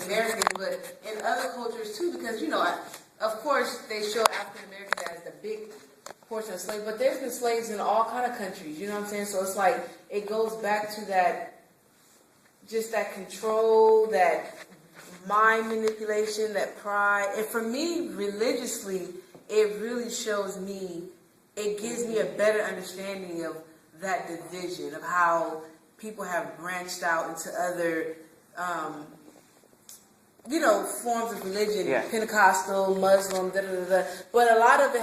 American, but in other cultures too, because of course they show African Americans as the big portion of slaves, but there's been slaves in all kind of countries. You know what I'm saying? So it's like it goes back to that, just that control, that mind manipulation, that pride. And for me, religiously, it really shows me. It gives me a better understanding of that division of how people have branched out into other. Forms of religion, Pentecostal, Muslim, but a lot of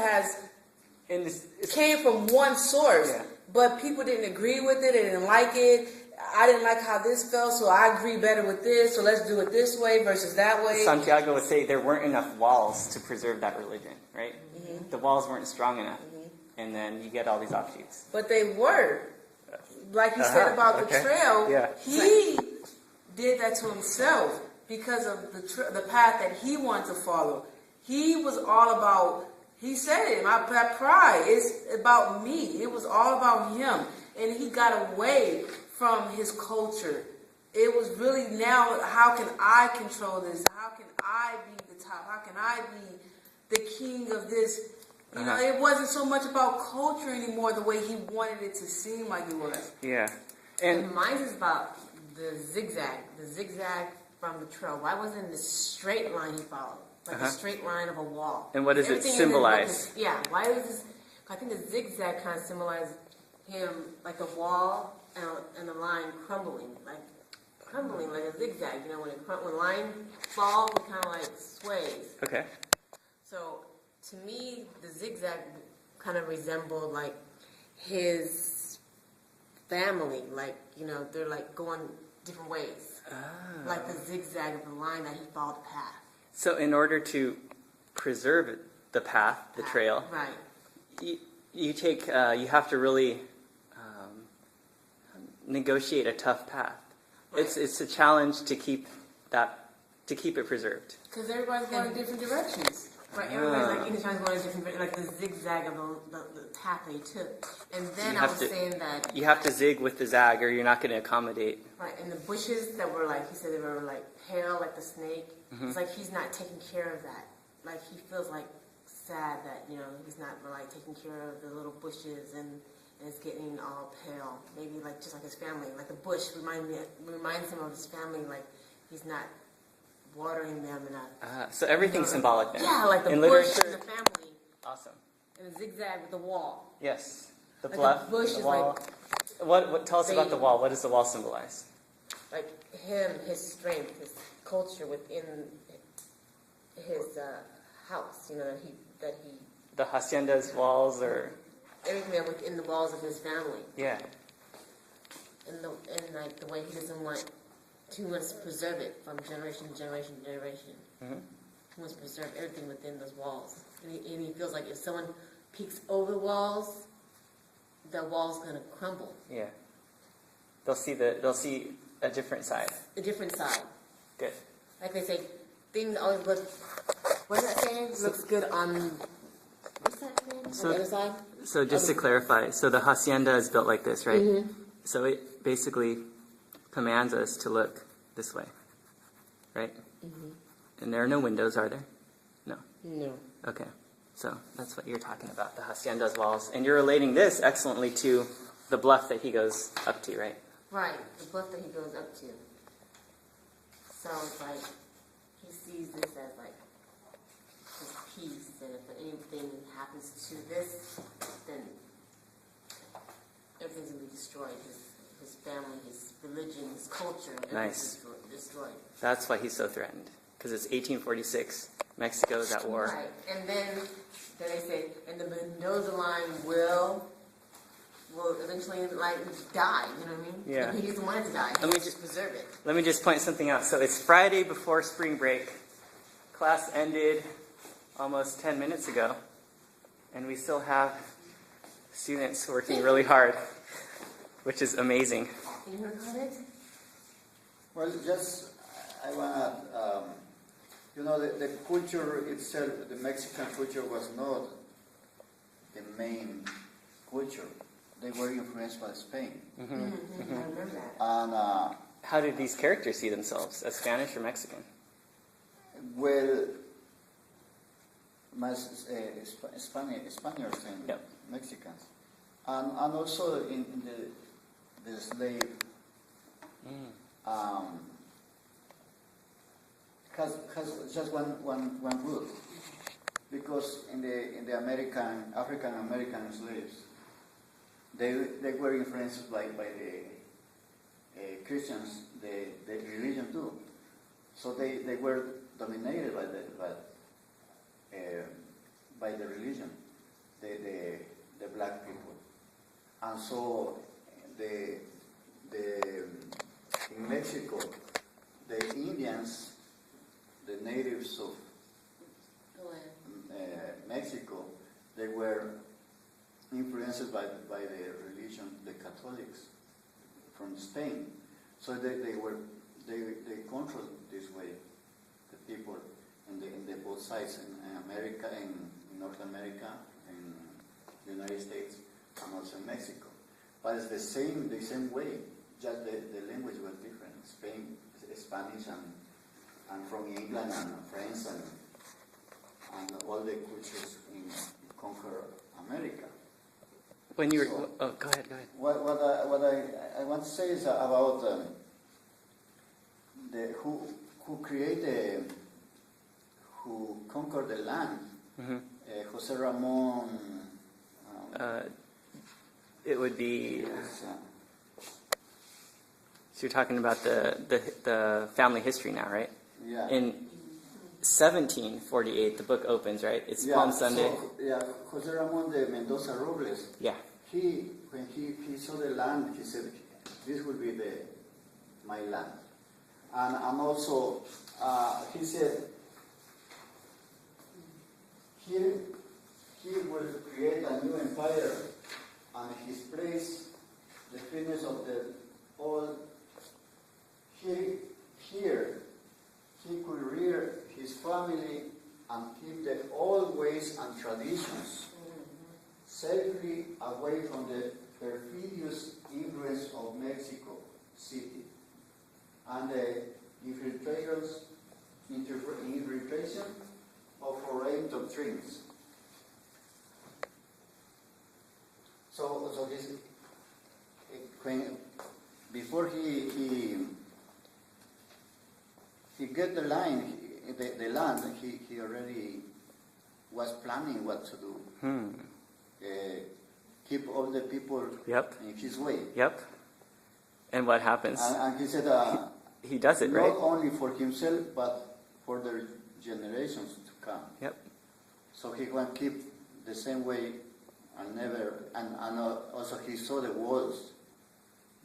it came from one source, but people didn't agree with it, they didn't like it. I didn't like how this felt, so I agree better with this, so let's do it this way versus that way. Santiago would say there weren't enough walls to preserve that religion, right? Mm-hmm. The walls weren't strong enough, and then you get all these offshoots. But they were. Like you said about the trail, he did that to himself. Because of the path that he wanted to follow. He was all about, he said it, that pride, it's about me. It was all about him. And he got away from his culture. It was really now, how can I control this? How can I be the top? How can I be the king of this? It wasn't so much about culture anymore the way he wanted it to seem like it was. Yeah. And mine is about the zigzag from the trail. Why wasn't it the straight line he followed? Like a straight line of a wall. And what does it symbolize? Why is this? I think the zigzag kind of symbolizes him like a wall and a line crumbling like a zigzag. When line falls, it kind of like sways. Okay. So to me, the zigzag kind of resembled like his family. Like they're like going different ways. Like the zigzag of the line that he followed the path. So in order to preserve the path, the trail, right? You have to really negotiate a tough path. Right. It's a challenge to keep it preserved. Because everybody's going in different directions. Right, everybody's each one's going in different directions, like the zigzag of the path they took. And then I was saying that... You have to zig with the zag or you're not going to accommodate. Right, and the bushes that were he said they were pale like the snake. Mm-hmm. It's like he's not taking care of that. Like he feels sad that, he's not taking care of the little bushes and it's getting all pale. Maybe just like his family. Like the bush reminds him of his family, he's not watering them enough. So everything's symbolic then. Yeah, like the in bush literature, and the family. Awesome. And the zigzag with the wall. Yes. The like bluff, the bush the is wall. What tell us about the wall? What does the wall symbolize? Like him, his strength, his culture within his house, that he the hacienda's walls or everything within the walls of his family. Yeah. And the way he doesn't want he wants to preserve it from generation to generation to generation. Mm-hmm. He wants to preserve everything within those walls. And he feels like if someone peeks over the wall's going to crumble. Yeah. They'll see a different side. A different side. Good. Like they say, things always look, what is that saying? Looks good on, what's that saying? On the other side? So just to clarify, so the hacienda is built like this, right? Mm-hmm. So it basically commands us to look this way, right? Mm-hmm. And there are no windows, are there? No. No. Okay. So that's what you're talking about, the hacienda's walls. And you're relating this excellently to the bluff that he goes up to, right? Right, the bluff that he goes up to. So it's he sees this as his peace, and if anything happens to this, then everything's going to be destroyed. His family, his religion, his culture, everything's destroyed. That's why he's so threatened, because it's 1846. Mexico is at war. Right, and then they say, and the Mendoza line will eventually die. You know what I mean? Yeah. He doesn't want it to die. He wants to preserve it. Let me just point something out. So it's Friday before spring break. Class ended almost 10 minutes ago, and we still have students working really hard, which is amazing. Can you comment? Well, I want to, the culture itself, the Mexican culture was not the main culture. They were influenced by Spain. Mm-hmm. I remember that. how did these characters see themselves, as Spanish or Mexican? Well, Spaniards and Yep. Mexicans, and also in the slave. Has just one root, because in the African American slaves, they were influenced by the Christians, the religion too. So they were dominated by the religion, the black people, and so in Mexico, the Indians, the natives of Mexico, they were influenced by the religion, the Catholics from Spain. So they controlled this way the people in the both sides, in America, in North America, in the United States, and also in Mexico. But it's the same way. Just the language was different. Spanish and from England and France and all the cultures in conquer America. When you were, go ahead. What I want to say is about who conquered the land. Jose Ramon. It would be. So you're talking about the family history now, right? Yeah. In 1748, the book opens, right? It's Palm Sunday. So, Jose Ramon de Mendoza Robles. Yeah. When he saw the land, he said, "This will be my land," and also he said, "He will create a new empire, and his place, the fitness of the all." Here, he could rear his family and keep the old ways and traditions safely away from the perfidious influence of Mexico City and the infiltration of foreign doctrines. So this, before he get the land, he already was planning what to do. Keep all the people in his way. Yep. And what happens? And he said, he does it, right? not only for himself, but for the generations to come. Yep. So he want to keep the same way and never, and also he saw the walls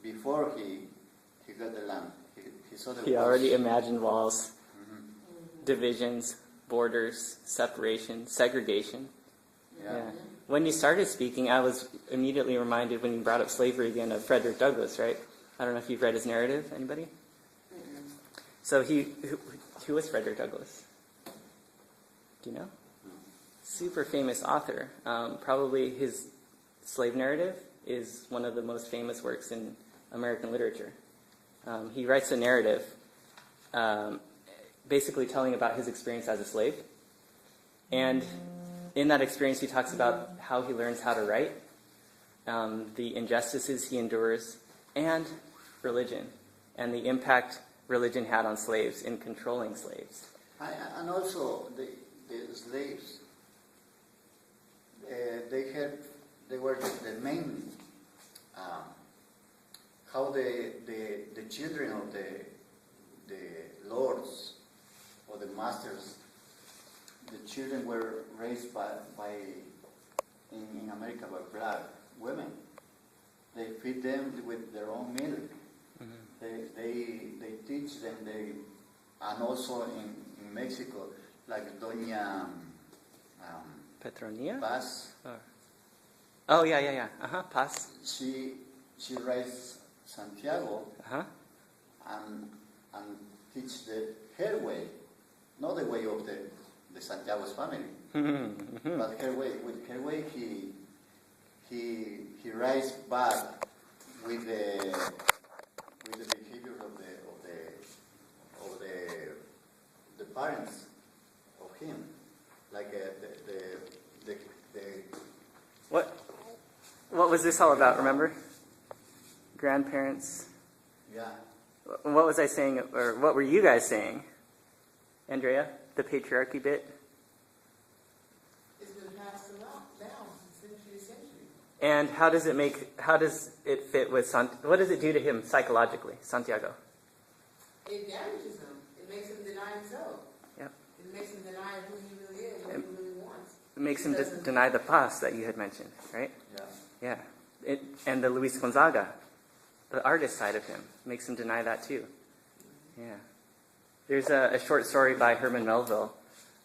before he got the land. He saw the walls. He already imagined walls, divisions, borders, separation, segregation. Yeah. When you started speaking, I was immediately reminded, when you brought up slavery again, of Frederick Douglass, right? I don't know if you've read his narrative. Anybody? So who was Frederick Douglass? Do you know? Super famous author. Probably his slave narrative is one of the most famous works in American literature. He writes a narrative basically telling about his experience as a slave. And in that experience, he talks about how he learns how to write, the injustices he endures, and religion, and the impact religion had on slaves in controlling slaves. And also the slaves, they were the main, how the children of the lords or the masters, the children were raised by in America by black women. They feed them with their own milk. They teach them. And also in Mexico, like Doña Petronilla? Paz. Oh yeah. Paz. She raised Santiago. And teach her way, not the way of the Santiago's family, but her way. With her way, he rise back with the behavior parents of him, like the What was this all about, remember? Grandparents. yeah. What was I saying, or what were you guys saying? Andrea, the patriarchy bit? It's been passed down century to century. And how does it fit with, what does it do to him psychologically, Santiago? It damages him. It makes him deny himself. Yep. It makes him deny who he really is, what he really wants. It makes him deny the paz that you had mentioned, right? Yeah. Yeah. And the Luis Gonzaga, the artist side of him, makes him deny that too. Yeah. There's a short story by Herman Melville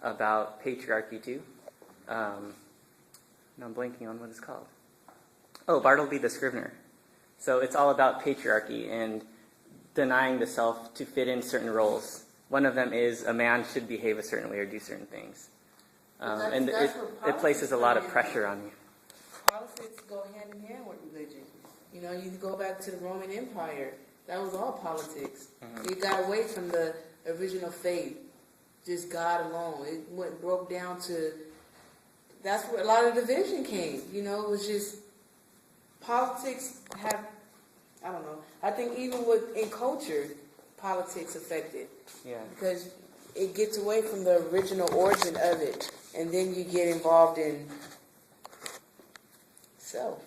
about patriarchy too. Now I'm blanking on what it's called. Oh, Bartleby the Scrivener. So it's all about patriarchy and denying the self to fit in certain roles. One of them is a man should behave a certain way or do certain things. And it places a lot of pressure on you. Politics go hand in hand with religion. You know, you go back to the Roman Empire. That was all politics. Mm-hmm. It got away from the original faith, just God alone. It broke down to, that's where a lot of division came. You know, it was just, politics have, I don't know. I think even in culture, politics affected. Yeah. Because it gets away from the original origin of it. And then you get involved in self.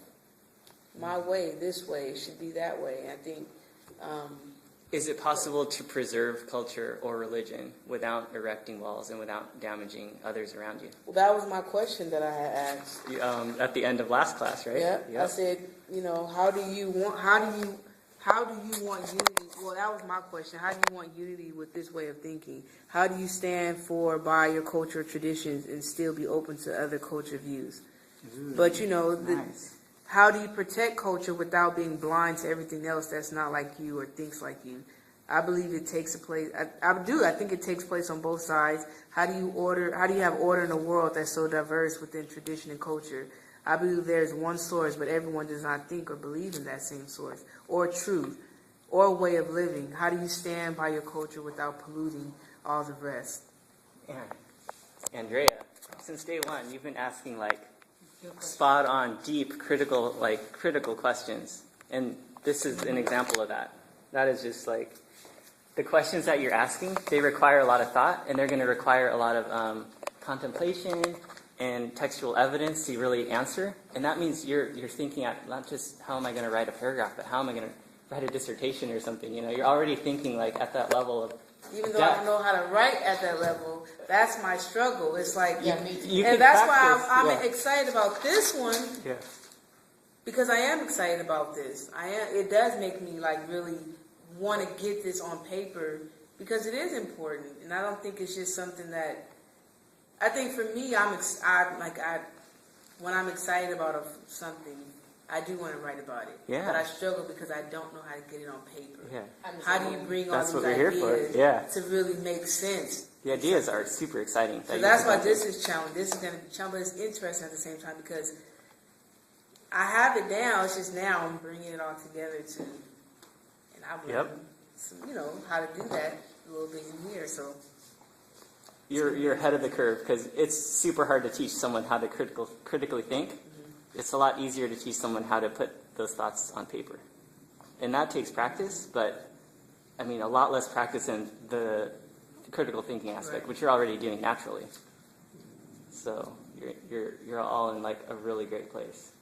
My way, this way, it should be that way. I think. Is it possible to preserve culture or religion without erecting walls and without damaging others around you? Well, that was my question that I had asked. At the end of last class, right? Yeah. Yep. I said, you know, how do you want unity? Well, that was my question. How do you want unity with this way of thinking? How do you stand by your cultural traditions and still be open to other culture views? Ooh, but you know, nice. How do you protect culture without being blind to everything else that's not like you or thinks like you? I believe it takes a place. I think it takes place on both sides. How do you have order in a world that's so diverse within tradition and culture? I believe there's one source, but everyone does not think or believe in that same source or truth or way of living. How do you stand by your culture without polluting all the rest? Yeah. Andrea, since day one, you've been asking spot on, deep, critical questions. And this is an example of that. That is just the questions that you're asking, they require a lot of thought, and they're going to require a lot of contemplation and textual evidence to really answer. And that means you're thinking at not just how am I going to write a paragraph, but how am I going to write a dissertation or something. You know, you're already thinking at that level of even though I don't know how to write at that level, that's my struggle. It's and that's why I'm excited about this one. Yeah. Because I am excited about this. It does make me really want to get this on paper because it is important, and I don't think it's just something that. I think for me, when I'm excited about something, I do want to write about it. Yeah. But I struggle because I don't know how to get it on paper. Yeah. How do you bring all That's these what we're here for. ideas Yeah. to really make sense? The ideas are super exciting. So that's why this is challenging. This is going to be challenging, but it's interesting at the same time because I have it down. It's just now I'm bringing it all together and I've learned, how to do that a little bit in here. So you're ahead of the curve because it's super hard to teach someone how to critically think. Mm-hmm. It's a lot easier to teach someone how to put those thoughts on paper, and that takes practice. But a lot less practice than the critical thinking aspect, right. Which you're already doing naturally. So you're all in a really great place.